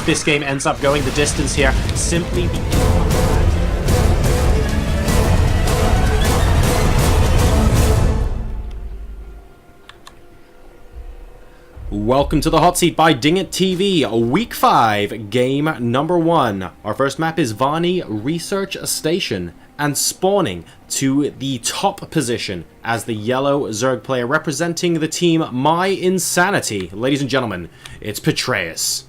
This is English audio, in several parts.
this game ends up going the distance here, simply because... Welcome to the Hot Seat by Ding It TV, Week 5, Game Number 1. Our first map is Varney Research Station, and spawning to the top position as the yellow Zerg player representing the team mYinsanity. Ladies and gentlemen, it's Petraeus.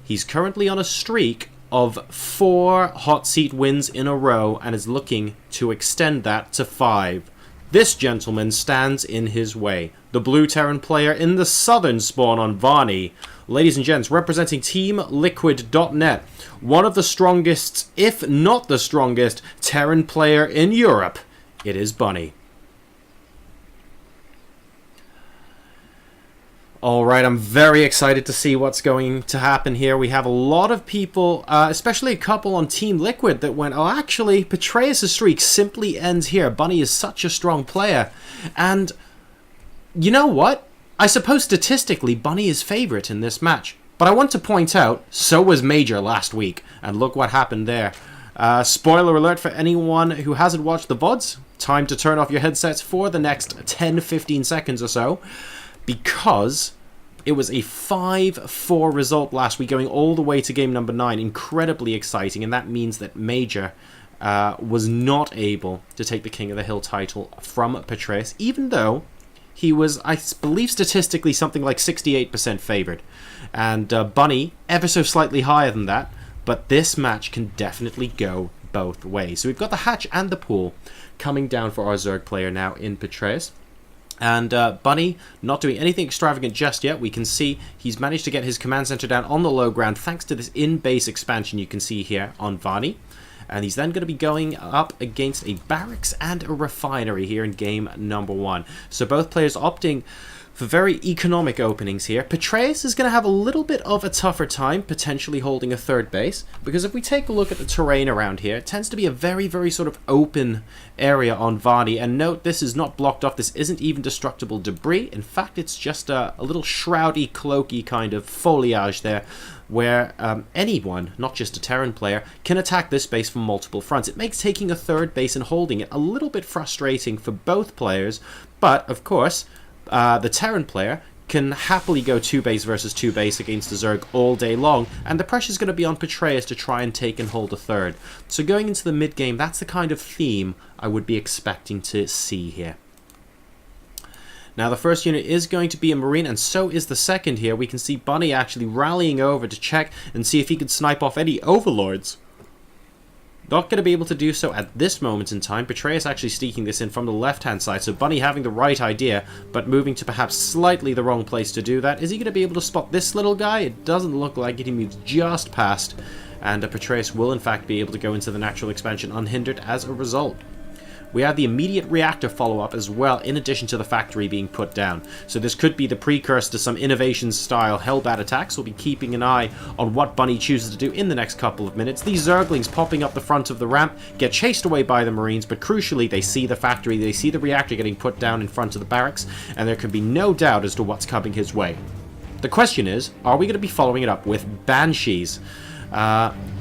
He's currently on a streak of 4 Hot Seat wins in a row and is looking to extend that to 5. This gentleman stands in his way. The blue Terran player in the southern spawn on Varney. Ladies and gents, representing TeamLiquid.net, one of the strongest, if not the strongest, Terran player in Europe. It is Bunny. Alright, I'm very excited to see what's going to happen here. We have a lot of people, especially a couple on Team Liquid that went, oh, actually, Petraeus' streak simply ends here. Bunny is such a strong player. And you know what? I suppose statistically, Bunny is favorite in this match. But I want to point out, so was Major last week. And look what happened there. Spoiler alert for anyone who hasn't watched the VODs. Time to turn off your headsets for the next 10-15 seconds or so. Because it was a 5-4 result last week, going all the way to game number 9. Incredibly exciting, and that means that Major was not able to take the King of the Hill title from Petraeus, even though he was, I believe statistically, something like 68% favored. And Bunny, ever so slightly higher than that, but this match can definitely go both ways. So we've got the hatch and the pool coming down for our Zerg player now in Petraeus. And Bunny, not doing anything extravagant just yet. We can see he's managed to get his command center down on the low ground thanks to this in-base expansion you can see here on Varney. And he's then going to be going up against a barracks and a refinery here in game number 1. So both players opting for very economic openings here. Petraeus is going to have a little bit of a tougher time potentially holding a third base, because if we take a look at the terrain around here, it tends to be a very, very sort of open area on Varney. And note, this is not blocked off. This isn't even destructible debris. In fact, it's just a little shroudy, cloaky kind of foliage there, where anyone, not just a Terran player, can attack this base from multiple fronts. It makes taking a third base and holding it a little bit frustrating for both players, but of course, the Terran player can happily go 2 base versus 2 base against the Zerg all day long, and the pressure's going to be on Petraeus to try and take and hold a third. So going into the mid game, that's the kind of theme I would be expecting to see here. Now the first unit is going to be a Marine, and so is the second here. We can see Bunny actually rallying over to check and see if he could snipe off any overlords. Not going to be able to do so at this moment in time. Petraeus actually sneaking this in from the left-hand side, so Bunny having the right idea, but moving to perhaps slightly the wrong place to do that. Is he going to be able to spot this little guy? It doesn't look like it. He moves just past, and Petraeus will in fact be able to go into the natural expansion unhindered as a result. We have the immediate reactor follow-up as well, in addition to the factory being put down. So this could be the precursor to some innovation-style Hellbat attacks. We'll be keeping an eye on what Bunny chooses to do in the next couple of minutes. These Zerglings popping up the front of the ramp get chased away by the Marines, but crucially they see the factory, they see the reactor getting put down in front of the barracks, and there can be no doubt as to what's coming his way. The question is, are we going to be following it up with Banshees?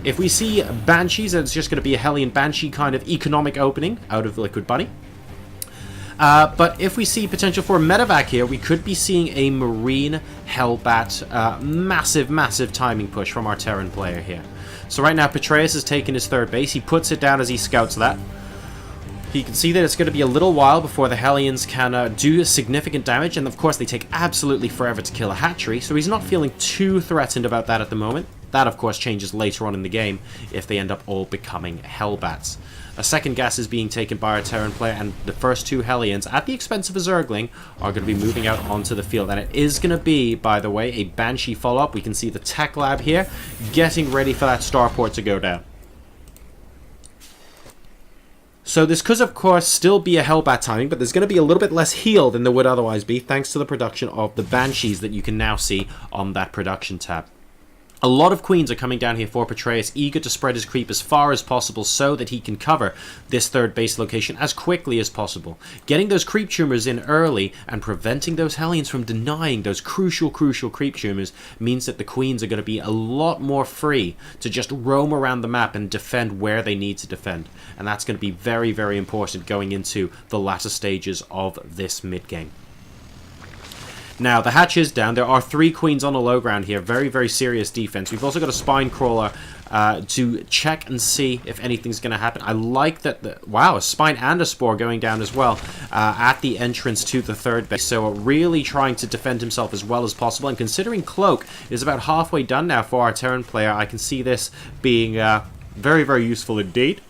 If we see Banshees, it's just going to be a Hellion Banshee kind of economic opening out of Liquid Bunny. But if we see potential for a medevac here, we could be seeing a Marine Hellbat massive, massive timing push from our Terran player here. So right now, Petraeus has taken his third base. He puts it down as he scouts that. You can see that it's going to be a little while before the Hellions can do significant damage, and of course they take absolutely forever to kill a hatchery, so he's not feeling too threatened about that at the moment. That, of course, changes later on in the game if they end up all becoming Hellbats. A second gas is being taken by our Terran player, and the first 2 Hellions, at the expense of a Zergling, are going to be moving out onto the field. And it is going to be, by the way, a Banshee follow-up. We can see the tech lab here getting ready for that starport to go down. So this could, of course, still be a Hellbat timing, but there's going to be a little bit less heal than there would otherwise be, thanks to the production of the Banshees that you can now see on that production tab. A lot of queens are coming down here for Petraeus, eager to spread his creep as far as possible so that he can cover this third base location as quickly as possible. Getting those creep tumors in early and preventing those Hellions from denying those crucial creep tumors means that the queens are going to be a lot more free to just roam around the map and defend where they need to defend. And that's going to be very, very important going into the latter stages of this mid-game. Now, the hatch is down. There are 3 queens on the low ground here. Very, very serious defense. We've also got a spine crawler to check and see if anything's going to happen. I like that, wow, a spine and a spore going down as well at the entrance to the third base. So really trying to defend himself as well as possible. And considering Cloak is about halfway done now for our Terran player, I can see this being very, very useful indeed.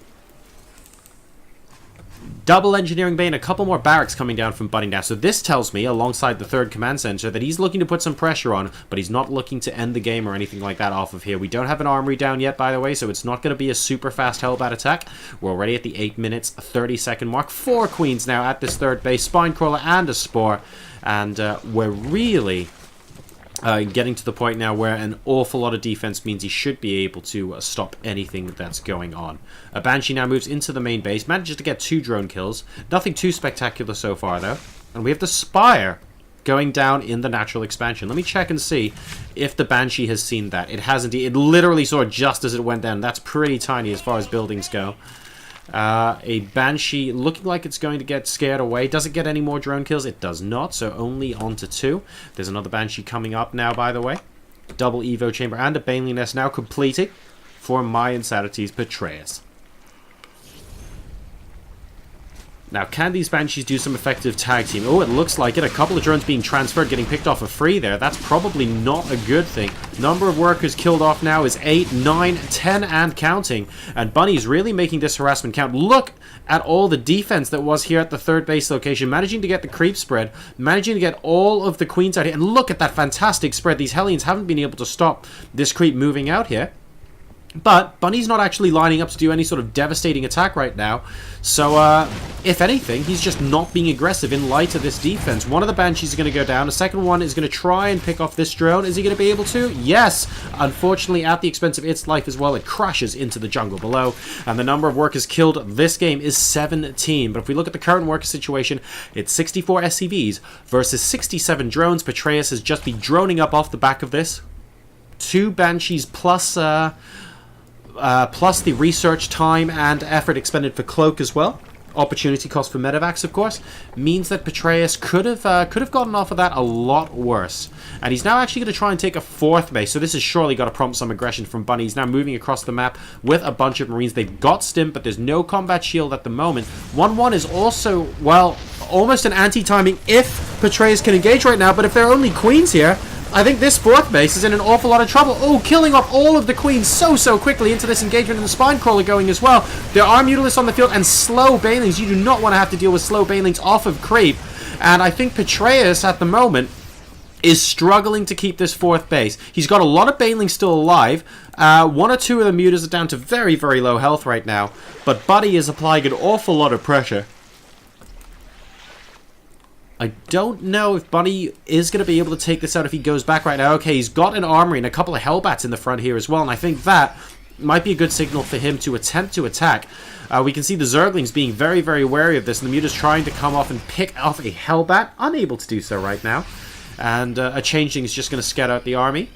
Double engineering bay and a couple more barracks coming down from Bunny now. So this tells me, alongside the third command center, that he's looking to put some pressure on, but he's not looking to end the game or anything like that off of here. We don't have an armory down yet, by the way, so it's not going to be a super fast Hellbat attack. We're already at the 8 minutes, 30-second mark. 4 queens now at this third base, spine crawler and a spore. And we're really getting to the point now where an awful lot of defense means he should be able to stop anything that's going on. A Banshee now moves into the main base, manages to get 2 drone kills. Nothing too spectacular so far, though. And we have the Spire going down in the natural expansion. Let me check and see if the Banshee has seen that. It has indeed. It literally saw it just as it went down. That's pretty tiny as far as buildings go. A Banshee looking like it's going to get scared away. Does it get any more drone kills? It does not, so only onto 2. There's another Banshee coming up now, by the way. Double Evo Chamber and a Baneling Nest now completing for mYinsanity's Petraeus. Now, can these Banshees do some effective tag team? Oh, it looks like it. A couple of drones being transferred, getting picked off for free there. That's probably not a good thing. Number of workers killed off now is 8, 9, 10, and counting. And Bunny's really making this harassment count. Look at all the defense that was here at the third base location. Managing to get the creep spread. Managing to get all of the queens out here. And look at that fantastic spread. These Hellions haven't been able to stop this creep moving out here. But Bunny's not actually lining up to do any sort of devastating attack right now. So, if anything, he's just not being aggressive in light of this defense. One of the Banshees is going to go down. The second one is going to try and pick off this drone. Is he going to be able to? Yes! Unfortunately, at the expense of its life as well, it crashes into the jungle below. And the number of workers killed this game is 17. But if we look at the current worker situation, it's 64 SCVs versus 67 drones. Petraeus has just been droning up off the back of this. 2 Banshees plus the research time and effort expended for Cloak as well. Opportunity cost for medevacs, of course, means that Petraeus could have gotten off of that a lot worse. And he's now actually going to try and take a 4th base. So this has surely got to prompt some aggression from Bunny. He's now moving across the map with a bunch of Marines. They've got stim, but there's no combat shield at the moment. 1-1 is also, well, almost an anti-timing if Petraeus can engage right now. But if there are only queens here, I think this 4th base is in an awful lot of trouble. Oh, killing off all of the queens so quickly into this engagement, and the spine crawler going as well. There are Mutalisks on the field and slow Banelings. You do not want to have to deal with slow Banelings off of creep. And I think Petraeus at the moment is struggling to keep this 4th base. He's got a lot of Banelings still alive. 1 or 2 of the Mutas are down to very, very low health right now. But Buddy is applying an awful lot of pressure. I don't know if Bunny is going to be able to take this out if he goes back right now. Okay, he's got an armory and a couple of Hellbats in the front here as well, and I think that might be a good signal for him to attempt to attack. We can see the Zerglings being very, very wary of this, and the Muta's trying to come off and pick off a Hellbat. Unable to do so right now. And a Changeling is just going to scatter out the army.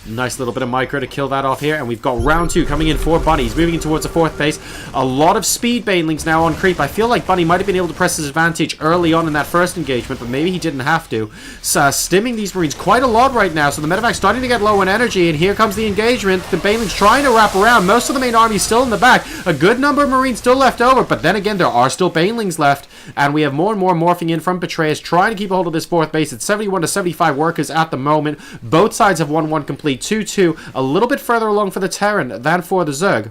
Nice little bit of micro to kill that off here. And we've got round 2 coming in for Bunny. He's moving in towards the 4th base. A lot of speed Banelings now on creep. I feel like Bunny might have been able to press his advantage early on in that first engagement, but maybe he didn't have to. So, stimming these Marines quite a lot right now. So the medevac's starting to get low in energy, and here comes the engagement. The Banelings trying to wrap around. Most of the main army still in the back. A good number of Marines still left over, but then again, there are still Banelings left. And we have more and more morphing in from Petraeus, trying to keep a hold of this 4th base. It's 71 to 75 workers at the moment. Both sides have 1-1 complete. 2-2. A little bit further along for the Terran than for the Zerg.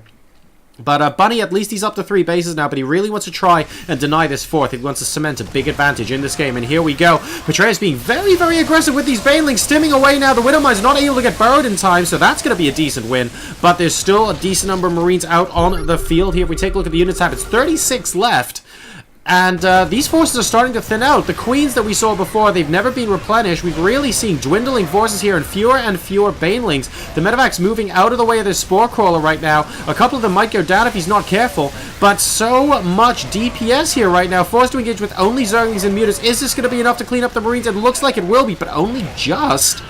But Bunny, at least he's up to 3 bases now, but he really wants to try and deny this 4th. He wants to cement a big advantage in this game, and here we go. Petraeus being very, very aggressive with these Banelings, stimming away now. The Widowmine's not able to get burrowed in time, so that's going to be a decent win. But there's still a decent number of Marines out on the field here. If we take a look at the unit tab, it's 36 left. And these forces are starting to thin out. The queens that we saw before, they've never been replenished. We've really seen dwindling forces here and fewer banelings. The medevac's moving out of the way of this spore crawler right now. A couple of them might go down if he's not careful. But so much DPS here right now. Forced to engage with only Zerglings and Mutas. Is this going to be enough to clean up the Marines? It looks like it will be, but only just.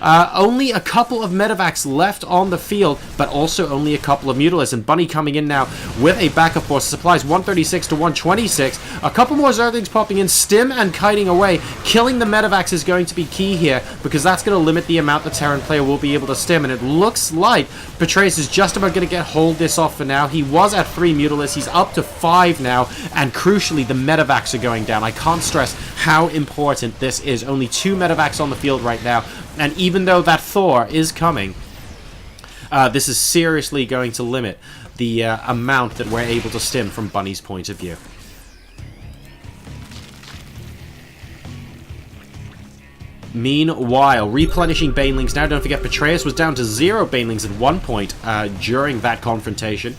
Only a couple of medevacs left on the field, but also only a couple of Mutalisks. And Bunny coming in now with a backup force. Supplies 136 to 126. A couple more Zerglings popping in. Stim and kiting away. Killing the medevacs is going to be key here, because that's going to limit the amount the Terran player will be able to stim. And it looks like Petraeus is just about going to hold this off for now. He was at 3 Mutalisks. He's up to 5 now. And crucially, the medevacs are going down. I can't stress how important this is. Only 2 medevacs on the field right now. And even though that Thor is coming, this is seriously going to limit the amount that we're able to stim from Bunny's point of view. Meanwhile, replenishing banelings now. Don't forget, Petraeus was down to 0 banelings at one point during that confrontation.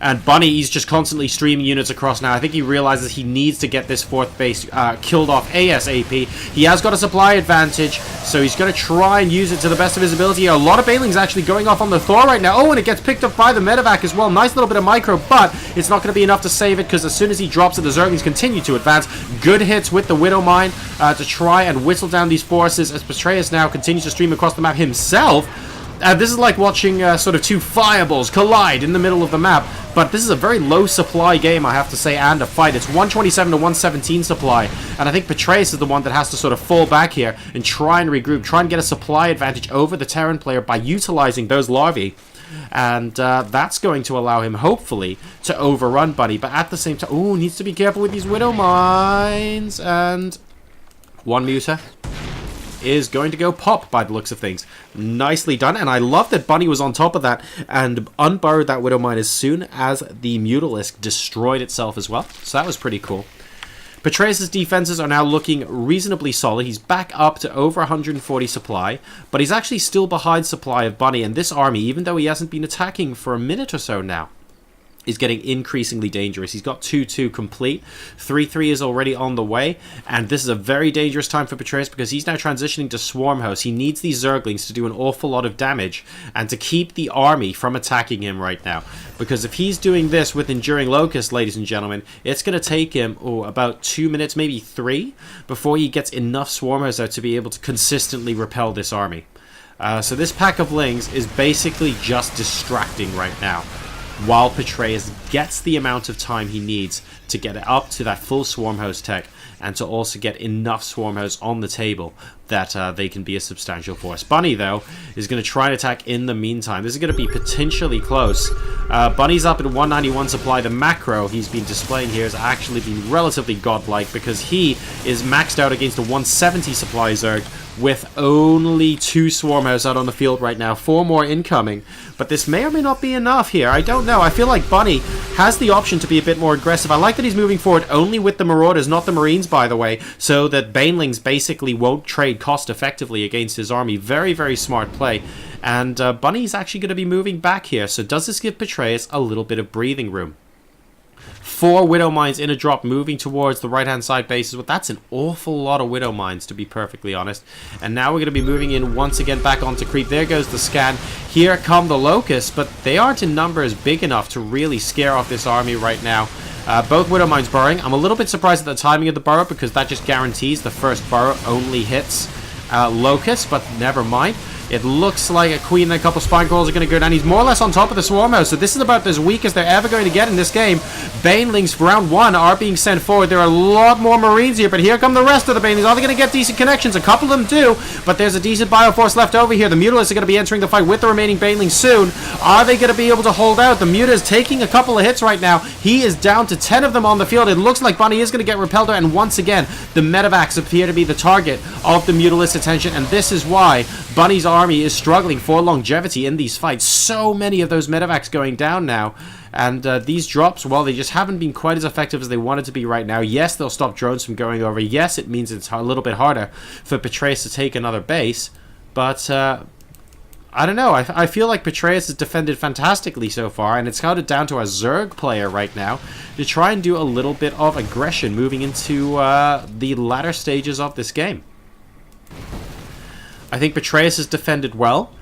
And Bunny, he's just constantly streaming units across now. I think he realizes he needs to get this 4th base killed off ASAP. He has got a supply advantage, so he's going to try and use it to the best of his ability. A lot of banelings actually going off on the Thor right now. Oh, and it gets picked up by the medevac as well. Nice little bit of micro, but it's not going to be enough to save it, because as soon as he drops it, the Zerglings continue to advance. Good hits with the Widowmine to try and whistle down these forces, as Petraeus now continues to stream across the map himself. This is like watching sort of 2 fireballs collide in the middle of the map. But this is a very low supply game, I have to say, and a fight. It's 127 to 117 supply. And I think Petraeus is the one that has to sort of fall back here and try and regroup. Try and get a supply advantage over the Terran player by utilizing those larvae. And that's going to allow him, hopefully, to overrun Bunny. But at the same time... Ooh, needs to be careful with these Widow Mines. And... 1 Muta is going to go pop by the looks of things. Nicely done, and I love that Bunny was on top of that and unburrowed that Widowmine as soon as the Mutalisk destroyed itself as well. So that was pretty cool. Petraeus' defenses are now looking reasonably solid. He's back up to over 140 supply, but he's actually still behind supply of Bunny, and this army, even though he hasn't been attacking for a minute or so now, is getting increasingly dangerous. He's got 2-2 complete. 3-3 is already on the way. And this is a very dangerous time for Petraeus, because he's now transitioning to Swarm Host. He needs these Zerglings to do an awful lot of damage and to keep the army from attacking him right now. Because if he's doing this with Enduring Locust, ladies and gentlemen, it's going to take him about 2 minutes, maybe 3, before he gets enough Swarm Hosts out to be able to consistently repel this army. So this pack of Lings is basically just distracting right now, while Petraeus gets the amount of time he needs to get it up to that full Swarm Host tech, and to also get enough Swarm Hosts on the table that they can be a substantial force. Bunny, though, is going to try and attack in the meantime. This is going to be potentially close. Bunny's up at 191 supply. The macro he's been displaying here has actually been relatively godlike, because he is maxed out against a 170 supply Zerg, with only 2 Swarm Hosts out on the field right now. 4 more incoming. But this may or may not be enough here. I don't know. I feel like Bunny has the option to be a bit more aggressive. I like that he's moving forward only with the Marauders, not the Marines, by the way, so that Banelings basically won't trade cost effectively against his army. Very, very smart play. And Bunny's actually going to be moving back here. So does this give Petraeus a little bit of breathing room? 4 Widow Mines in a drop, moving towards the right-hand side bases. Well, that's an awful lot of Widow Mines, to be perfectly honest. And now we're going to be moving in once again back onto creep. There goes the scan. Here come the Locusts, but they aren't in numbers big enough to really scare off this army right now. Both Widow Mines burrowing. I'm a little bit surprised at the timing of the burrow, because that just guarantees the first burrow only hits Locust, but never mind. It looks like a Queen and a couple Spine Crawlers are going to go down. He's more or less on top of the Swarm House, so this is about as weak as they're ever going to get in this game. Banelings for round 1 are being sent forward. There are a lot more Marines here, but here come the rest of the Banelings. Are they going to get decent connections? A couple of them do, but there's a decent Bioforce left over here. The Mutalisks are going to be entering the fight with the remaining Banelings soon. Are they going to be able to hold out? The Muta is taking a couple of hits right now. He is down to 10 of them on the field. It looks like Bunny is going to get repelled out, and once again, the medevacs appear to be the target of the Mutalist attention, and this is why Bunny's army is struggling for longevity in these fights. So many of those medevacs going down now, and these drops, well, they just haven't been quite as effective as they wanted to be right now. Yes, they'll stop drones from going over. Yes, it means it's a little bit harder for Petraeus to take another base, but I don't know. I feel like Petraeus has defended fantastically so far, and it's held it down to a Zerg player right now to try and do a little bit of aggression moving into the latter stages of this game. I think Petraeus has defended well.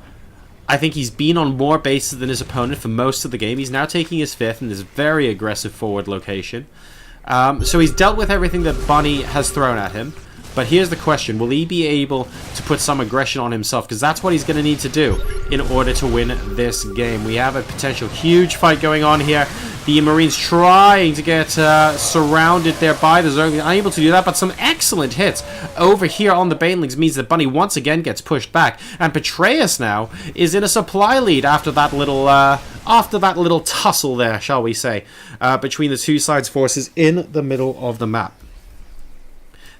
I think he's been on more bases than his opponent for most of the game. He's now taking his 5th in this very aggressive forward location. So he's dealt with everything that Bunny has thrown at him. But here's the question, will he be able to put some aggression on himself? Because that's what he's going to need to do in order to win this game. We have a potential huge fight going on here. The Marines trying to get surrounded there by the Zerglings, unable to do that, but some excellent hits over here on the Banelings means that Bunny once again gets pushed back. And Petraeus now is in a supply lead after that little tussle there, shall we say, between the two sides' forces in the middle of the map.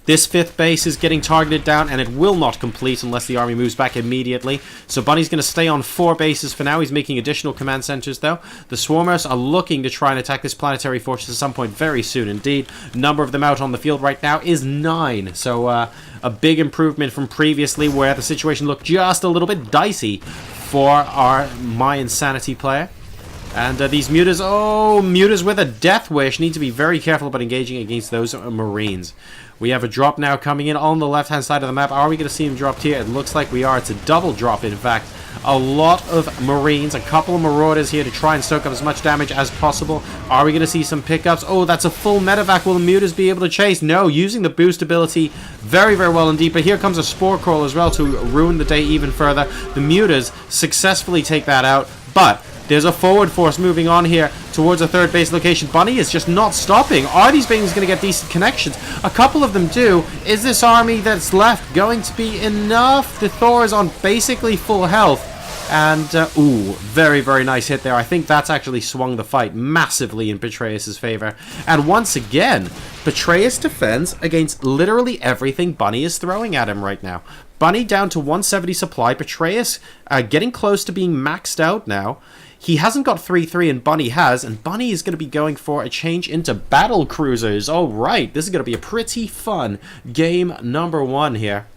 This 5th base is getting targeted down, and it will not complete unless the army moves back immediately. So Bunny's going to stay on 4 bases for now. He's making additional command centers, though. The Swarmers are looking to try and attack this planetary fortress at some point very soon indeed. Number of them out on the field right now is 9. So a big improvement from previously, where the situation looked just a little bit dicey for our mYinsanity player. And these mutas, mutas with a death wish, need to be very careful about engaging against those Marines. We have a drop now coming in on the left-hand side of the map. Are we going to see him dropped here? It looks like we are. It's a double drop, in fact. A lot of Marines, a couple of Marauders here to try and soak up as much damage as possible. Are we going to see some pickups? Oh, that's a full medevac. Will the mutas be able to chase? No, using the boost ability very, very well indeed. But here comes a Spore Crawl as well to ruin the day even further. The mutas successfully take that out, but there's a forward force moving on here towards a 3rd base location. Bunny is just not stopping. Are these Banelings going to get decent connections? A couple of them do. Is this army that's left going to be enough? The Thor is on basically full health. And, very, very nice hit there. I think that's actually swung the fight massively in Petraeus' favor. And once again, Petraeus defends against literally everything Bunny is throwing at him right now. Bunny down to 170 supply. Petraeus getting close to being maxed out now. He hasn't got 3-3 and Bunny has, and Bunny is going to be going for a change into battle cruisers. All right, this is going to be a pretty fun game number 1 here.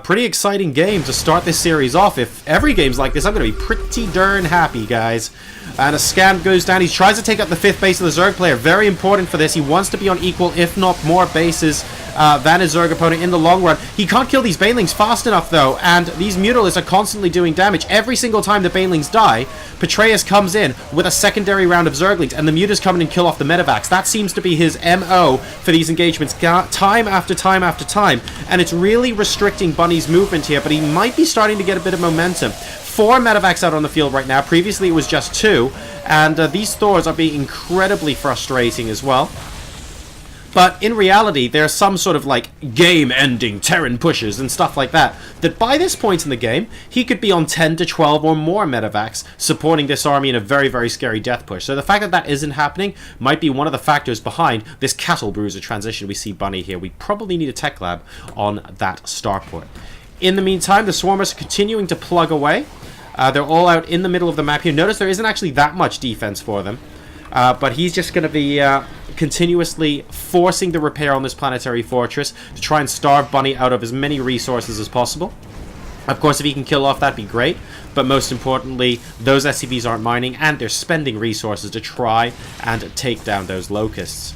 Pretty exciting game to start this series off. If every game's like this, I'm going to be pretty darn happy, guys. And a scan goes down. He tries to take up the 5th base of the Zerg player. Very important for this. He wants to be on equal, if not more bases than his Zerg opponent in the long run. He can't kill these Banelings fast enough, though, and these Mutalisks are constantly doing damage. Every single time the Banelings die, Petraeus comes in with a secondary round of Zerglings, and the Mutas come in and kill off the medevacs. That seems to be his MO for these engagements, time after time after time, and it's really restricting Bunny's movement here, but he might be starting to get a bit of momentum. 4 medevacs out on the field right now. Previously it was just 2, and these Thors are being incredibly frustrating as well. But in reality, there's some sort of like game-ending Terran pushes and stuff like that, that by this point in the game, he could be on 10 to 12 or more medevacs supporting this army in a very, very scary death push. So the fact that that isn't happening might be one of the factors behind this Cattle Bruiser transition we see Bunny here. We probably need a tech lab on that starport. In the meantime, the Swarmers are continuing to plug away. They're all out in the middle of the map here. Notice there isn't actually that much defense for them. But he's just going to be continuously forcing the repair on this planetary fortress to try and starve Bunny out of as many resources as possible. Of course, if he can kill off, that'd be great. But most importantly, those SCVs aren't mining, and they're spending resources to try and take down those locusts.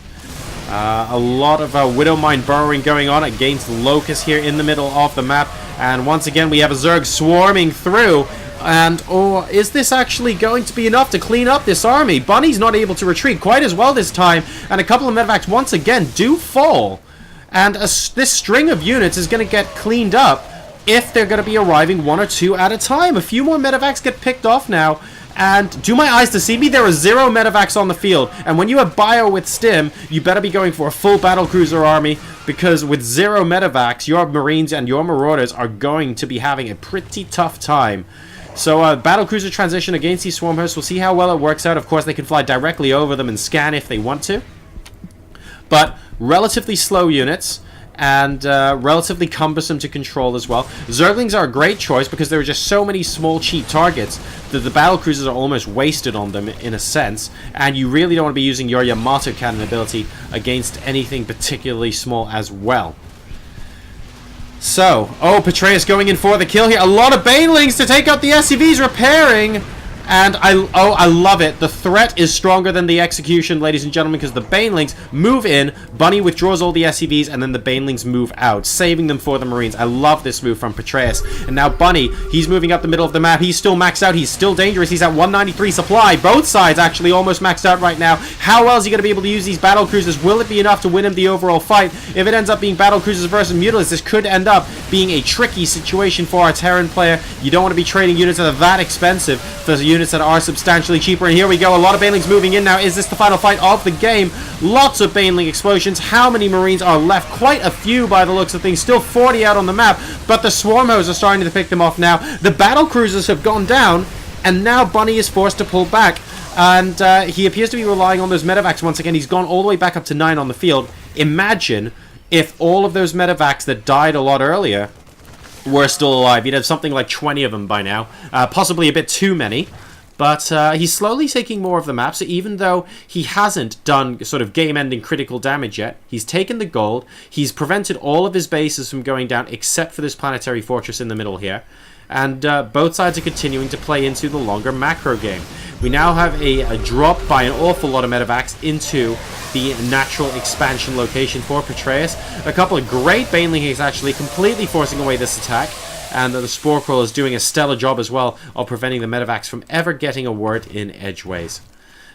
A lot of Widow Mine burrowing going on against locusts here in the middle of the map. And once again, we have a Zerg swarming through. And, is this actually going to be enough to clean up this army? Bunny's not able to retreat quite as well this time. And a couple of medevacs, once again, do fall. And this string of units is going to get cleaned up if they're going to be arriving 1 or 2 at a time. A few more medevacs get picked off now. And do my eyes deceive me? There are 0 medevacs on the field. And when you have bio with stim, you better be going for a full battlecruiser army, because with 0 medevacs, your Marines and your Marauders are going to be having a pretty tough time. So battlecruiser transition against these swarm hosts. We'll see how well it works out. Of course, they can fly directly over them and scan if they want to. But relatively slow units, and relatively cumbersome to control as well. Zerglings are a great choice because there are just so many small, cheap targets that the battlecruisers are almost wasted on them in a sense, and you really don't want to be using your Yamato cannon ability against anything particularly small as well. So, Petraeus going in for the kill here. A lot of banelings to take out the SCVs, repairing. And I love it. The threat is stronger than the execution, ladies and gentlemen, because the banelings move in, Bunny withdraws all the SCVs, and then the banelings move out, saving them for the Marines. I love this move from Petraeus. And now Bunny, he's moving up the middle of the map. He's still maxed out. He's still dangerous. He's at 193 supply. Both sides actually almost maxed out right now. How well is he going to be able to use these battle cruisers? Will it be enough to win him the overall fight? If it ends up being battle cruisers versus mutalisks, this could end up being a tricky situation for our Terran player. You don't want to be trading units that are that expensive for units that are substantially cheaper. And here we go, a lot of banelings moving in now. Is this the final fight of the game? Lots of baneling explosions. How many Marines are left? Quite a few by the looks of things. Still 40 out on the map, but the swarm hose are starting to pick them off now. The battle cruisers have gone down, and now Bunny is forced to pull back. And he appears to be relying on those medevacs once again. He's gone all the way back up to 9 on the field. Imagine if all of those medevacs that died a lot earlier were still alive. You'd have something like 20 of them by now. Possibly a bit too many. But he's slowly taking more of the map, so even though he hasn't done sort of game-ending critical damage yet, he's taken the gold, he's prevented all of his bases from going down except for this planetary fortress in the middle here, and both sides are continuing to play into the longer macro game. We now have a drop by an awful lot of medevacs into the natural expansion location for Petraeus. A couple of great baneling hits actually, completely forcing away this attack. And the Spore Crawler is doing a stellar job as well of preventing the medevacs from ever getting a word in edgeways.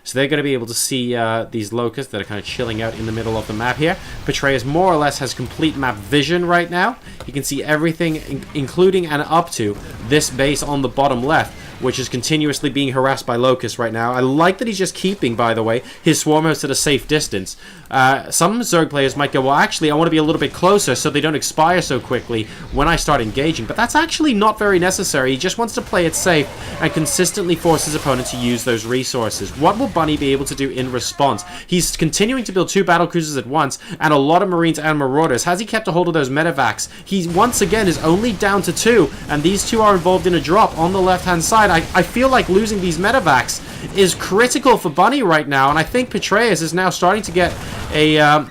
So they're going to be able to see these locusts that are kind of chilling out in the middle of the map here. Petraeus more or less has complete map vision right now. You can see everything, including and up to this base on the bottom left, which is continuously being harassed by locusts right now. I like that he's just keeping, by the way, his swarm hosts at a safe distance. Some Zerg players might go, well, actually, I want to be a little bit closer so they don't expire so quickly when I start engaging. But that's actually not very necessary. He just wants to play it safe and consistently force his opponent to use those resources. What will Bunny be able to do in response? He's continuing to build 2 battle cruisers at once and a lot of Marines and Marauders. Has he kept a hold of those medevacs? He, once again, is only down to 2, and these 2 are involved in a drop on the left-hand side. I feel like losing these medevacs is critical for Bunny right now, and I think Petraeus is now starting to get a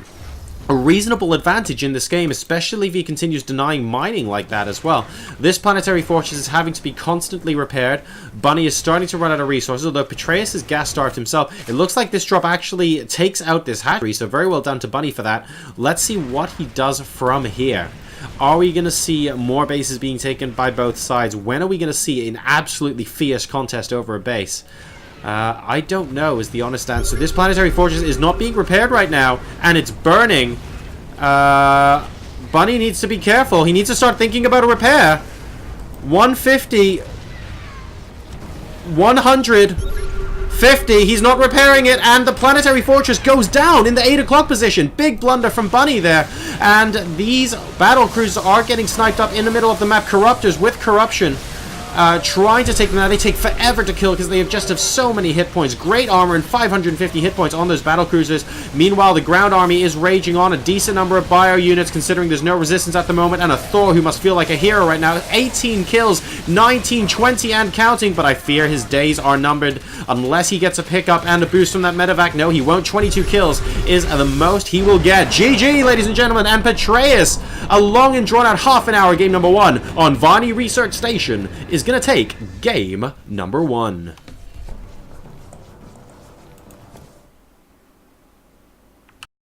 reasonable advantage in this game, especially if he continues denying mining like that as well. This planetary fortress is having to be constantly repaired. Bunny is starting to run out of resources, although Petraeus is gas-starved himself. It looks like this drop actually takes out this hatchery, so very well done to Bunny for that. Let's see what he does from here. Are we going to see more bases being taken by both sides? When are we going to see an absolutely fierce contest over a base? I don't know is the honest answer. This planetary fortress is not being repaired right now, and it's burning. Bunny needs to be careful. He needs to start thinking about a repair. 150. 150. He's not repairing it, and the planetary fortress goes down in the 8 o'clock position. Big blunder from Bunny there. And these battle cruisers are getting sniped up in the middle of the map. Corruptors with corruption. Trying to take them out. They take forever to kill because they just have so many hit points. Great armor and 550 hit points on those battle cruisers. Meanwhile, the ground army is raging on. A decent number of bio units considering there's no resistance at the moment. And a Thor who must feel like a hero right now. 18 kills, 19, 20 and counting. But I fear his days are numbered unless he gets a pickup and a boost from that medevac. No, he won't. 22 kills is the most he will get. GG, ladies and gentlemen. And Petraeus, a long and drawn out half an hour game number 1 on Varney Research Station, is going to take game number 1.